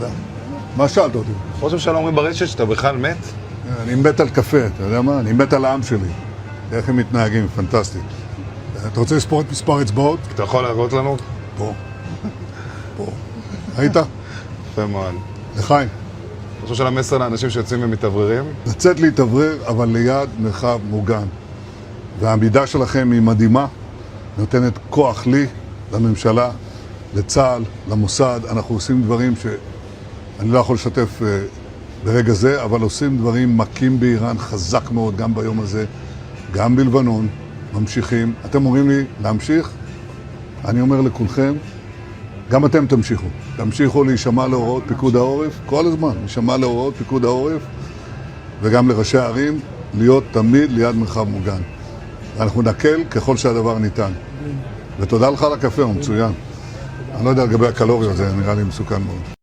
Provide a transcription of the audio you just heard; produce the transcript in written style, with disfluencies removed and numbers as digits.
יודע. מה שאלת אותי? ראש הממשלה אומרים ברשת שאתה בכלל מת? אני מת על קפה, אתה יודע מה? אני מת על העם שלי. איך הם מתנהגים, פנטסטי. אתה רוצה לספור את מספר אצבעות? אתה יכול להראות לנו? פה. פה. היית? יפה מאוד. לחיים. ראש הממשלה מסר לאנשים שיוצאים ומתאווררים? לצאת להתאוורר, אבל ליד מרחב מוגן. והעמידה שלכם היא מדהימה, נותנת כוח לי, לממשלה, לצה"ל, למוסד. אנחנו עושים דברים שאני לא יכול לשתף ברגע זה, אבל עושים דברים מכים באיראן חזק מאוד, גם ביום הזה, גם בלבנון, ממשיכים. אתם אומרים לי להמשיך? אני אומר לכולכם, גם אתם תמשיכו. תמשיכו להישמע להוראות פיקוד העורף, כל הזמן, להישמע להוראות פיקוד העורף, וגם לראשי הערים, להיות תמיד ליד מרחב מוגן. אנחנו נקל ככל שהדבר ניתן. ותודה לך על הקפה, הוא מצוין. אני לא יודע לגבי הקלוריות, זה נראה לי מסוכן מאוד.